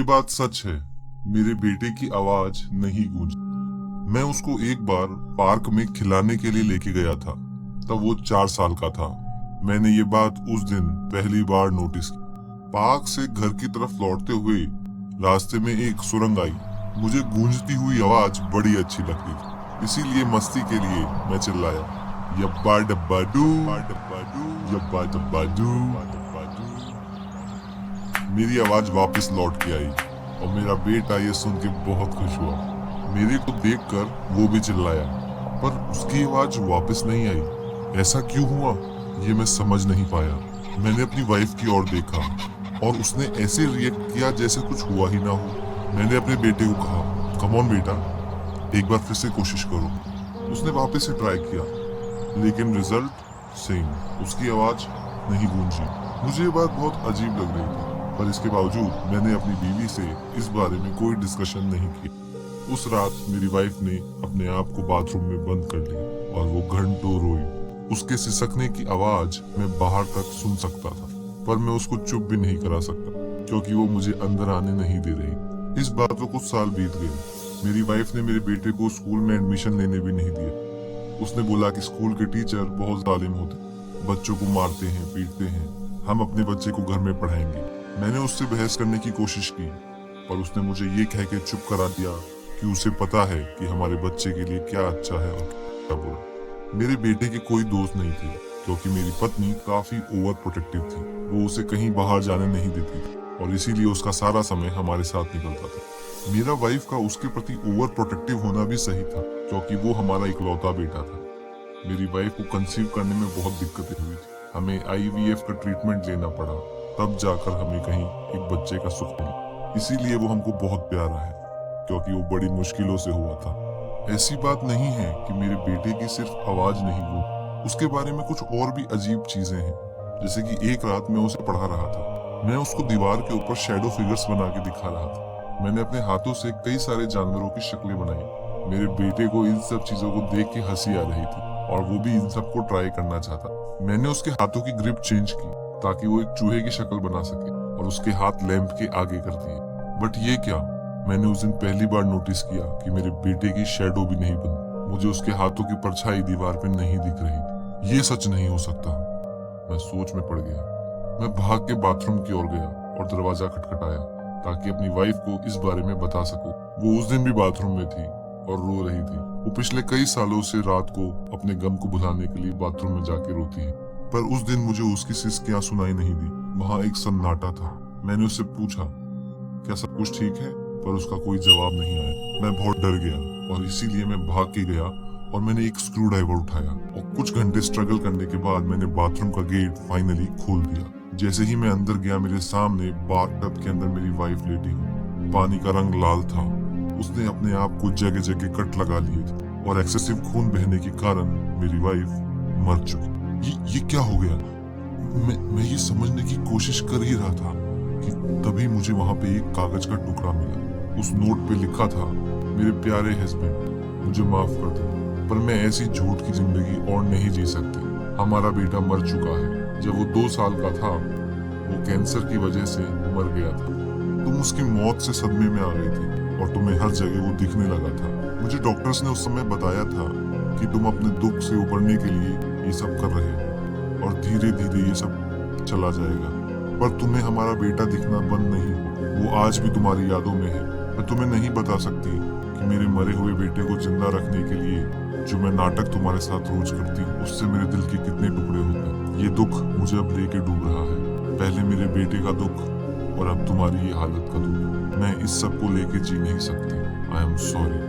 ये बात सच है, मेरे बेटे की आवाज नहीं गूंजी। मैं उसको एक बार पार्क में खिलाने के लिए लेके गया था, तब वो 4 साल का था। मैंने ये बात उस दिन पहली बार नोटिस की। पार्क से घर की तरफ लौटते हुए रास्ते में एक सुरंग आई। मुझे गूंजती हुई आवाज बड़ी अच्छी लगती थी, इसीलिए मस्ती के लिए मैं चिल्लाया, यब्बा डब्बा डू, यब्बा डब्बा डू। मेरी आवाज वापस लौट के आई और मेरा बेटा ये सुन के बहुत खुश हुआ। मेरे को देखकर वो भी चिल्लाया, पर उसकी आवाज वापस नहीं आई। ऐसा क्यों हुआ ये मैं समझ नहीं पाया। मैंने अपनी वाइफ की ओर देखा और उसने ऐसे रिएक्ट किया जैसे कुछ हुआ ही ना हो। मैंने अपने बेटे को कहा, कम ऑन बेटा, एक बार फिर से कोशिश करो। उसने वापस से ट्राई किया, लेकिन रिजल्ट सेम, उसकी आवाज नहीं गूंजी। मुझे ये बात बहुत अजीब लग रही थी, पर इसके बावजूद मैंने अपनी बीवी से इस बारे में कोई डिस्कशन नहीं की। उस रात मेरी वाइफ ने अपने आप को बाथरूम में बंद कर लिया और वो घंटों रोई। उसके सिसकने की आवाज मैं बाहर तक सुन सकता था, पर मैं उसको चुप भी नहीं करा सकता क्योंकि वो मुझे अंदर आने नहीं दे रही। इस बात को कुछ साल बीत गए। मेरी वाइफ ने मेरे बेटे को स्कूल में एडमिशन लेने भी नहीं दिया। उसने बोला कि स्कूल के टीचर बहुत जालिम होते, बच्चों को मारते हैं, पीटते हैं, हम अपने बच्चे को घर में पढ़ाएंगे। मैंने उससे बहस करने की कोशिश की, पर उसने मुझे ये कह के चुप करा दिया कि उसे पता है कि हमारे बच्चे के लिए क्या अच्छा है और क्या बुरा। मेरे बेटे के कोई दोस्त नहीं थे क्योंकि मेरी पत्नी काफी ओवर प्रोटेक्टिव थी। वो उसे कहीं बाहर जाने नहीं देती थी और इसीलिए उसका सारा समय हमारे साथ निकलता था। मेरा वाइफ का उसके प्रति ओवर प्रोटेक्टिव होना भी सही था क्योंकि वो हमारा इकलौता बेटा था। मेरी वाइफ को कंसीव करने में बहुत दिक्कतें हुई थी। हमें IVF का ट्रीटमेंट लेना पड़ा, तब जाकर हमें कहीं एक बच्चे का सुख मिला। इसीलिए वो हमको बहुत प्यारा है क्योंकि वो बड़ी मुश्किलों से हुआ था। ऐसी बात नहीं है कि मेरे बेटे की सिर्फ आवाज नहीं गूंजी, उसके बारे में कुछ और भी अजीब चीजें हैं। जैसे कि एक रात मैं उसे पढ़ा रहा था, मैं उसको दीवार के ऊपर शैडो फिगर्स बना के दिखा रहा था। मैंने अपने हाथों से कई सारे जानवरों की शक्लें बनाई। मेरे बेटे को इन सब चीजों को देख के हंसी आ रही थी और वो भी इन सब को ट्राई करना चाहता। मैंने उसके हाथों की ग्रिप चेंज की ताकि वो एक चूहे की शक्ल बना सके और उसके हाथ लैंप के आगे कर दिए। बट ये क्या, मैंने उस दिन पहली बार नोटिस किया कि मेरे बेटे की शैडो भी नहीं बनी। मुझे उसके हाथों की परछाई दीवार पे नहीं दिख रही थी। ये सच नहीं हो सकता। मैं सोच में पड़ गया। मैं भाग के बाथरूम की ओर गया और दरवाजा खटखटाया ताकि अपनी वाइफ को इस बारे में बता सकूं। वो उस दिन भी बाथरूम में थी और रो रही थी। वो पिछले कई सालों से रात को अपने गम को भुलाने के लिए बाथरूम में जाके रोती है, पर उस दिन मुझे उसकी सिसकियां सुनाई नहीं दी। वहां एक सन्नाटा था। मैंने उससे पूछा, क्या सब कुछ ठीक है? पर उसका कोई जवाब नहीं आया। मैं बहुत डर गया और इसीलिए मैं भाग के गया और मैंने एक स्क्रू ड्राइवर उठाया और कुछ घंटे स्ट्रगल करने के बाद मैंने बाथरूम का गेट फाइनली खोल दिया। जैसे ही मैं अंदर गया, मेरे सामने बाथटब के अंदर मेरी वाइफ लेटी हुई। पानी का रंग लाल था। उसने अपने आप को जगह जगह कट लगा लिए थे और एक्सेसिव खून बहने के कारण मेरी वाइफ मर चुकी। ये क्या हो गया? मैं ये समझने की कोशिश कर ही रहा था कि तभी मुझे वहां पे एक कागज का टुकड़ा मिला। उस नोट पे लिखा था, मेरे प्यारे हस्बैंड, मुझे माफ कर दो, पर मैं ऐसी झूठ की जिंदगी और नहीं जी सकती। हमारा बेटा मर चुका है। जब वो 2 साल का था, वो कैंसर की वजह से मर गया था। तुम उसकी मौत से सदमे में आ गई थी और तुम्हें हर जगह वो दिखने लगा था। मुझे डॉक्टर्स ने उस समय बताया था कि तुम अपने दुख से उबरने के लिए ये सब कर रहे हो और धीरे धीरे ये सब चला जाएगा। पर तुम्हें हमारा बेटा दिखना बंद नहीं हुआ। वो आज भी तुम्हारी यादों में है। मैं तुम्हें नहीं बता सकती कि मेरे मरे हुए बेटे को जिंदा रखने के लिए जो मैं नाटक तुम्हारे साथ रोज करती हूँ, उससे मेरे दिल के कितने टुकड़े होते हैं। ये दुख मुझे अब लेके डूब रहा है। पहले मेरे बेटे का दुख और अब तुम्हारी ये हालत का दुख। मैं इस सब को लेके जी नहीं सकती। I am sorry.